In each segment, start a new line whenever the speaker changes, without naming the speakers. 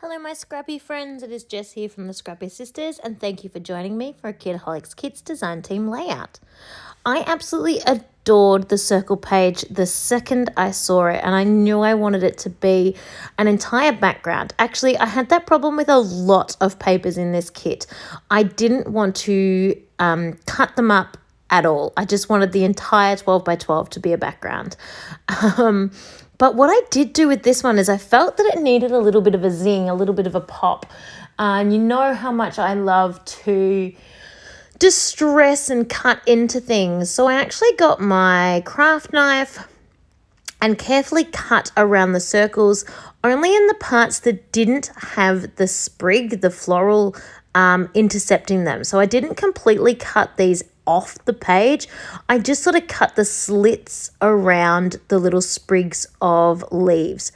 Hello my Scrappy friends, it is Jess here from the Scrappy Sisters and thank you for joining me for a Kitaholic Kits design team layout. I absolutely adored the circle page the second I saw it and I knew I wanted it to be an entire background. Actually, I had that problem with a lot of papers in this kit. I didn't want to cut them up at all. I just wanted the entire 12 by 12 to be a background. But what I did do with this one is I felt that it needed a little bit of a zing, a little bit of a pop. And you know how much I love to distress and cut into things. So I actually got my craft knife and carefully cut around the circles, only in the parts that didn't have the sprig, the floral intercepting them. So I didn't completely cut these off the page. I just sort of cut the slits around the little sprigs of leaves.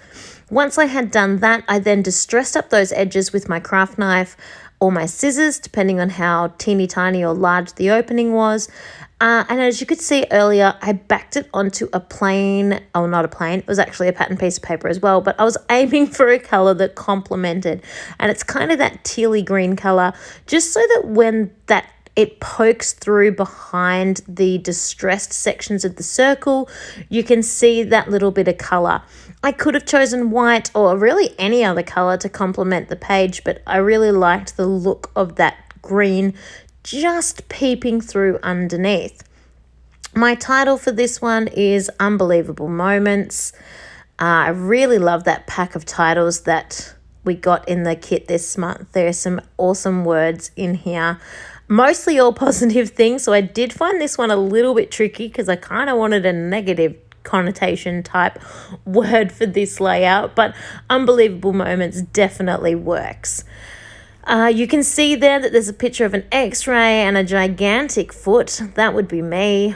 Once I had done that, I then distressed up those edges with my craft knife or my scissors, depending on how teeny tiny or large the opening was. And as you could see earlier, I backed it onto a plain, oh, not a plain, it was actually a pattern piece of paper as well, but I was aiming for a color that complemented. And it's kind of that tealy green color, just so that when it pokes through behind the distressed sections of the circle, you can see that little bit of color. I could have chosen white or really any other color to complement the page, but I really liked the look of that green just peeping through underneath. My title for this one is Unbelievable Moments. I really love that pack of titles that we got in the kit this month. There are some awesome words in here. Mostly all positive things, so I did find this one a little bit tricky because I kind of wanted a negative connotation type word for this layout, but Unbelievable Moments definitely works. You can see there that there's a picture of an x-ray and a gigantic foot. That would be me.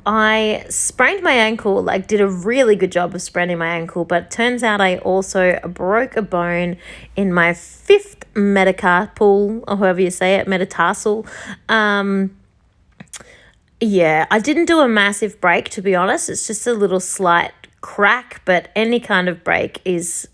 I sprained my ankle, did a really good job of spraining my ankle, but turns out I also broke a bone in my fifth metacarpal, or however you say it, metatarsal. Yeah, I didn't do a massive break, to be honest. It's just a little slight crack, but any kind of break is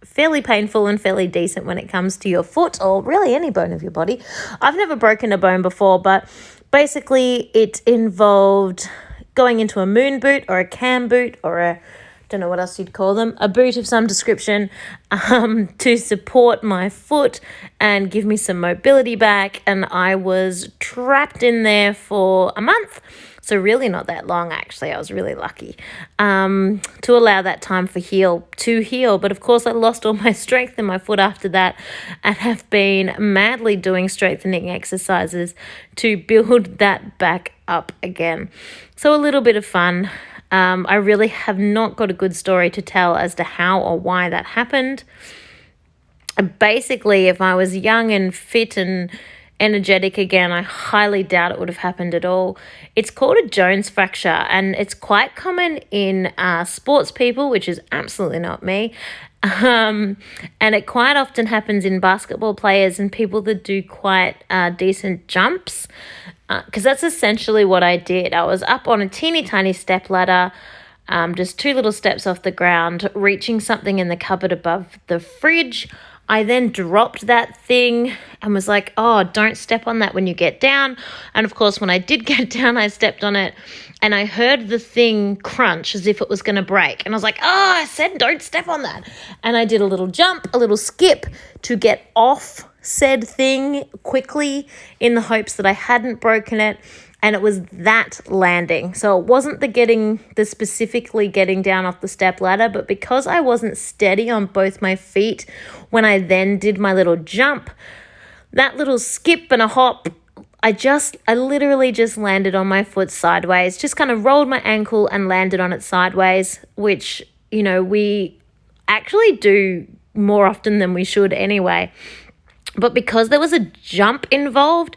fairly painful and fairly decent when it comes to your foot or really any bone of your body. I've never broken a bone before, but basically it involved going into a moon boot or a cam boot or a, don't know what else you'd call them, a boot of some description to support my foot and give me some mobility back. And I was trapped in there for a month. So really not that long, actually. I was really lucky to allow that time to heal. But of course, I lost all my strength in my foot after that and have been madly doing strengthening exercises to build that back up again. So a little bit of fun. I really have not got a good story to tell as to how or why that happened. Basically, if I was young and fit and energetic again, I highly doubt it would have happened at all. It's called a Jones fracture, and it's quite common in sports people, which is absolutely not me. And it quite often happens in basketball players and people that do quite decent jumps, because that's essentially what I did. I was up on a teeny tiny step ladder, just 2 little steps off the ground, reaching something in the cupboard above the fridge. I then dropped that thing and was like, oh, don't step on that when you get down. And of course, when I did get down, I stepped on it and I heard the thing crunch as if it was going to break. And I was like, oh, I said don't step on that. And I did a little jump, a little skip to get off said thing quickly in the hopes that I hadn't broken it. And it was that landing. So it wasn't the specifically getting down off the step ladder, but because I wasn't steady on both my feet when I then did my little jump, that little skip and a hop, I literally just landed on my foot sideways, just kind of rolled my ankle and landed on it sideways, which, we actually do more often than we should anyway. But because there was a jump involved,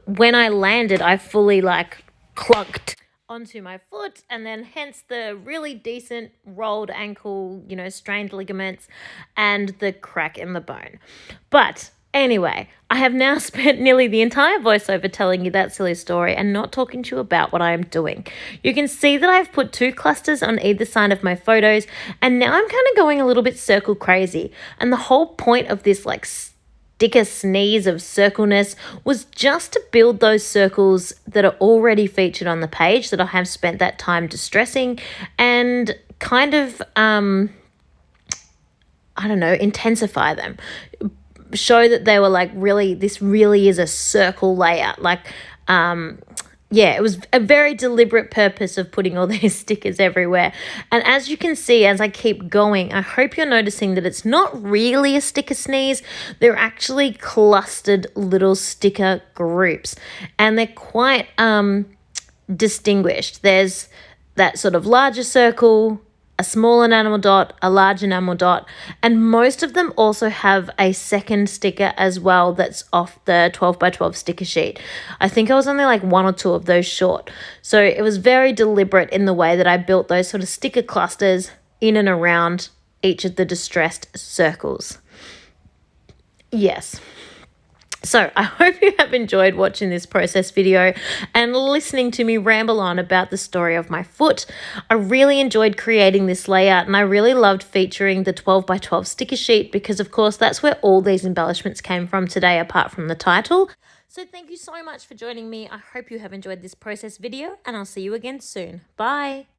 when I landed, I fully clunked onto my foot, and then hence the really decent rolled ankle, strained ligaments and the crack in the bone. But Anyway, I have now spent nearly the entire voiceover telling you that silly story and not talking to you about what I am doing. You can see that I've put 2 clusters on either side of my photos, and now I'm kind of going a little bit circle crazy. And the whole point of this sticker sneeze of circleness was just to build those circles that are already featured on the page that I have spent that time distressing and kind of, intensify them. Show that they were like, really, this really is a circle layout. It was a very deliberate purpose of putting all these stickers everywhere. And as you can see, as I keep going, I hope you're noticing that it's not really a sticker sneeze. They're actually clustered little sticker groups, and they're quite distinguished. There's that sort of larger circle, a small enamel dot, a large enamel dot, and most of them also have a second sticker as well that's off the 12 by 12 sticker sheet. I think I was only like 1 or 2 of those short. So it was very deliberate in the way that I built those sort of sticker clusters in and around each of the distressed circles. Yes. So I hope you have enjoyed watching this process video and listening to me ramble on about the story of my foot. I really enjoyed creating this layout, and I really loved featuring the 12 by 12 sticker sheet because, of course, that's where all these embellishments came from today, apart from the title. So thank you so much for joining me. I hope you have enjoyed this process video, and I'll see you again soon. Bye.